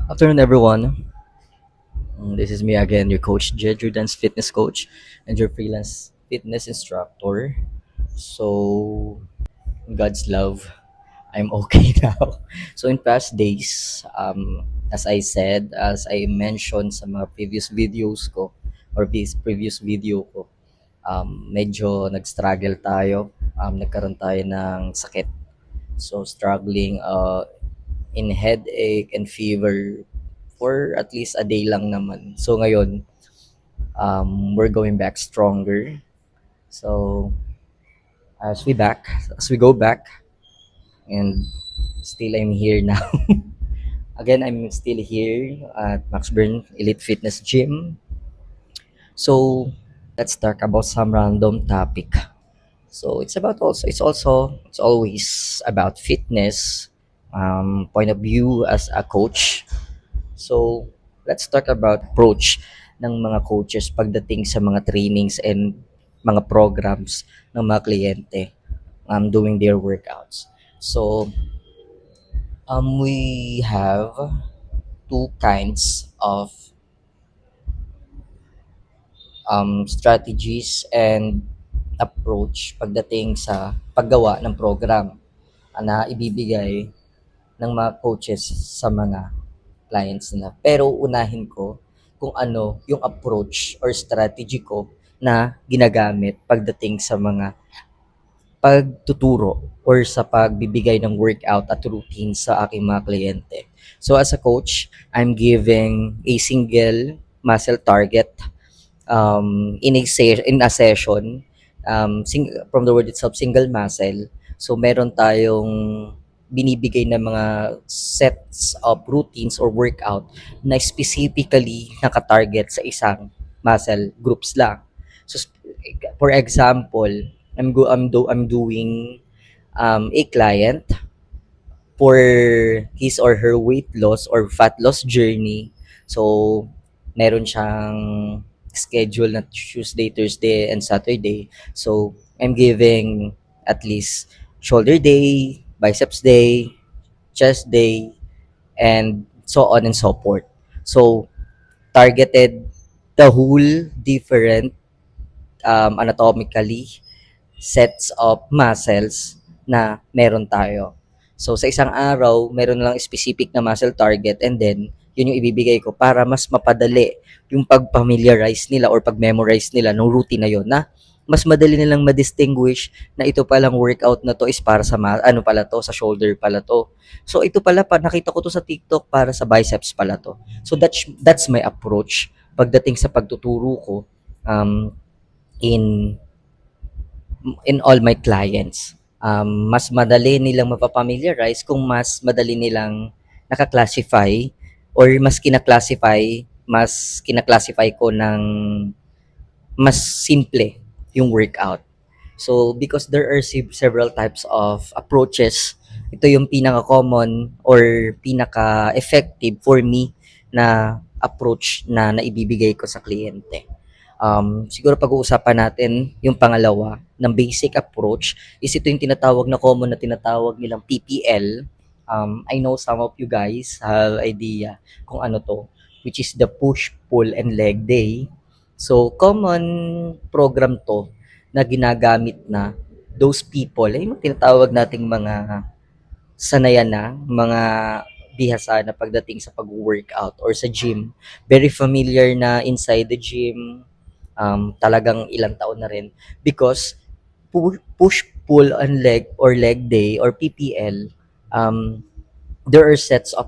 Afternoon, everyone. This is me again, your coach, Jed, your dance fitness coach, and your freelance fitness instructor. So, God's love, I'm okay now. So, in past days, as I said, as I mentioned sa mga previous videos ko, or this previous video ko, medyo nag-struggle tayo. Nagkaroon tayo ng sakit. So, struggling in headache and fever for at least a day lang naman. So ngayon, we're going back stronger. So as we go back, and still I'm here now. Again, I'm still here at Max Burn Elite Fitness Gym. So let's talk about some random topic. So it's always about fitness, point of view as a coach. So, let's talk about approach ng mga coaches pagdating sa mga trainings and mga programs ng mga kliyente doing their workouts. So, we have two kinds of strategies and approach pagdating sa paggawa ng program na ibibigay ng mga coaches sa mga clients nila. Pero unahin ko kung ano yung approach or strategy ko na ginagamit pagdating sa mga pagtuturo or sa pagbibigay ng workout at routine sa aking mga kliyente. So as a coach, I'm giving a single muscle target in a session, from the word itself, single muscle. So meron tayong binibigay na mga sets of routines or workout na specifically nakatarget sa isang muscle groups lang. So for example, I'm doing a client for his or her weight loss or fat loss journey. So, meron siyang schedule na Tuesday, Thursday, and Saturday. So, I'm giving at least shoulder day, biceps day, chest day, and so on and so forth. So, targeted the whole different anatomically sets of muscles na meron tayo. So sa isang araw, meron lang specific na muscle target, and then yun yung ibibigay ko para mas mapadali yung pag-familiarize nila or pag-memorize nila ng routine na yun, na mas madali nilang ma-distinguish na ito palang workout na to is para sa ano pala to, sa shoulder pala to. So ito pala, nakita ko to sa TikTok, para sa biceps pala to. So that's my approach pagdating sa pagtuturo ko um, in all my clients. Mas madali nilang mapapamiliarize kung mas madali nilang naka-classify or mas kina-classify ko ng mas simple yung workout. So, because there are several types of approaches, ito yung pinaka-common or pinaka-effective for me na approach na naibibigay ko sa kliyente. Siguro pag-uusapan natin yung pangalawa ng basic approach is ito yung tinatawag na common na tinatawag nilang PPL. I know some of you guys have idea kung ano to, which is the push, pull, and leg day. So, common program to na ginagamit na those people, yung tinatawag nating mga sanayan na, mga bihasa na pagdating sa pag-workout or sa gym. Very familiar na inside the gym, talagang ilang taon na rin, because push, pull, and leg or leg day or PPL, um, there are sets of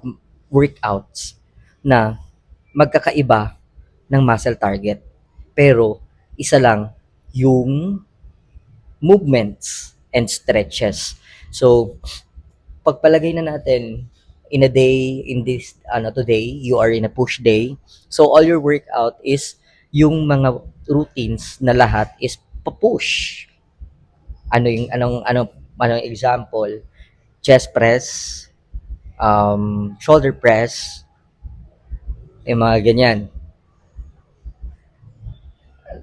workouts na magkakaiba ng muscle target. Pero isa lang yung movements and stretches. So, pagpalagay na natin in a day, in this today, you are in a push day. So all your workout is yung mga routines na lahat is pa-push. Ano yung anong example? Chest press, shoulder press, yung mga ganyan.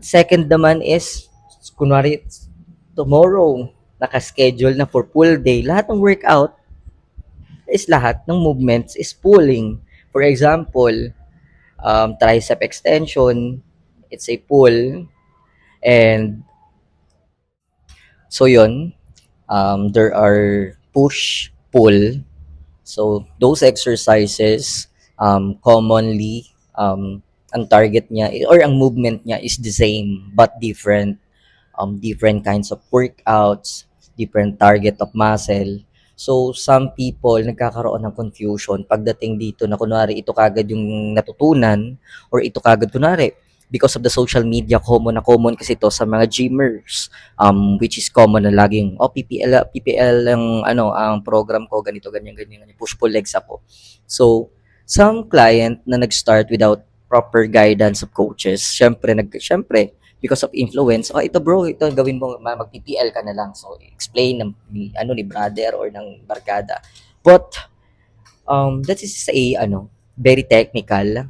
Second naman is kunwari tomorrow naka-schedule na for full day, lahat ng workout is lahat ng movements is pulling. For example, tricep extension, it's a pull, and so yun, there are push, pull. So those exercises, commonly, ang target niya or ang movement niya is the same but different, different kinds of workouts, different target of muscle. So, some people nagkakaroon ng confusion pagdating dito na kunwari ito kagad yung natutunan or ito kagad kunwari because of the social media, common na common kasi ito sa mga gymmers, which is common na laging, oh, PPL ang ano, ang program ko, ganito, ganyan, ganyan, ganyan, push pull legs ako. So, some client na nag-start without proper guidance of coaches, syempre, because of influence, oh, ito bro, ito gawin mo, mag-PPL ka na lang. So, explain ng ni brother or ng barkada. But, that is a, very technical.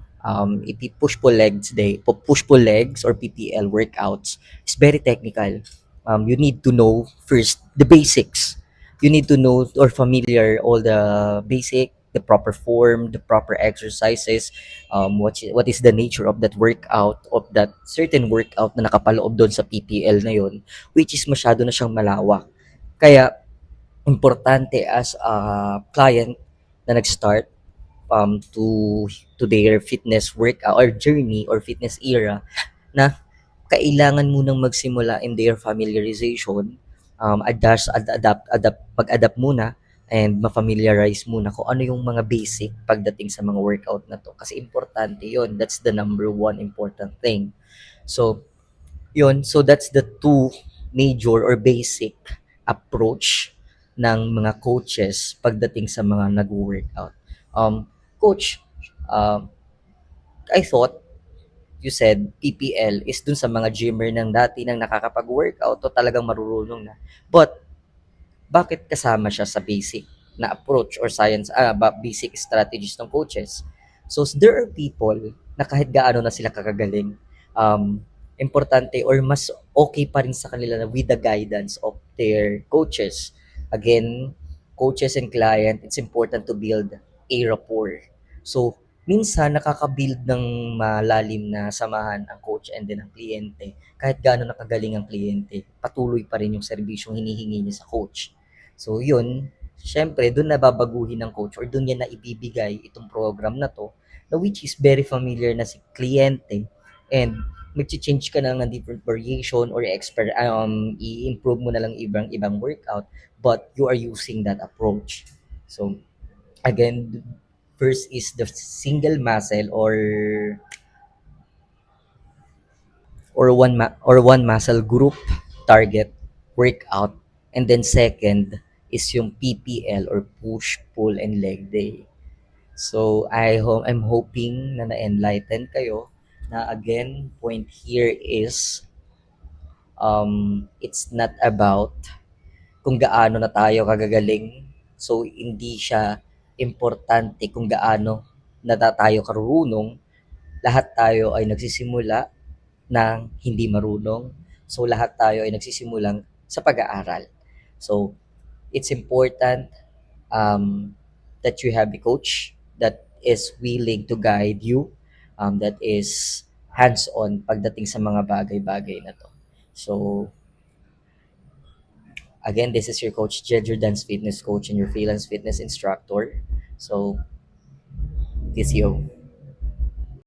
If you push-pull legs day, push-pull legs or PPL workouts, is very technical. You need to know first the basics. You need to know or familiar all the basic, the proper form, the proper exercises, what is the nature of that workout, of that certain workout na nakapaloob doon sa PPL na yon, which is masyado na siyang malawak. Kaya, importante as a client na nag-start to their fitness workout or journey or fitness era na kailangan munang magsimula in their familiarization, mag-adapt muna and ma-familiarize muna kung ano yung mga basic pagdating sa mga workout na to. Kasi importante yon. That's the number one important thing. So, yun. So, that's the two major or basic approach ng mga coaches pagdating sa mga nag-workout. Coach, um, I thought you said PPL is dun sa mga gymmer ng dati nang nakakapag-workout o talagang marurunong na. But bakit kasama siya sa basic na approach or science, basic strategies ng coaches? So there are people na kahit gaano na sila kakagaling, importante or mas okay pa rin sa kanila na with the guidance of their coaches. Again, coaches and client, it's important to build a rapport. So, minsan nakaka-build ng malalim na samahan ang coach and din ang kliyente. Kahit gaano nakagaling ang kliyente, patuloy pa rin yung serbisyong hinihingi niya sa coach. So, yun, syempre, doon nababaguhin ng coach or doon niya na ibibigay itong program na to, na which is very familiar na si kliyente, and mag-change ka na ng different variation or i-improve mo na lang ibang workout, but you are using that approach. So, again, first is the single muscle or one muscle group target workout, and then second is yung PPL or push pull and leg day. So I'm hoping na na-enlighten kayo na again point here is, it's not about kung gaano na tayo kagagaling. So hindi siya importante kung gaano na tayo karunong. Lahat tayo ay nagsisimula ng hindi marunong. So lahat tayo ay nagsisimulang sa pag-aaral. So it's important, that you have a coach that is willing to guide you, that is hands-on pagdating sa mga bagay-bagay na to. So again, this is your coach Jeju Dance Fitness Coach and your freelance fitness instructor. So, this you.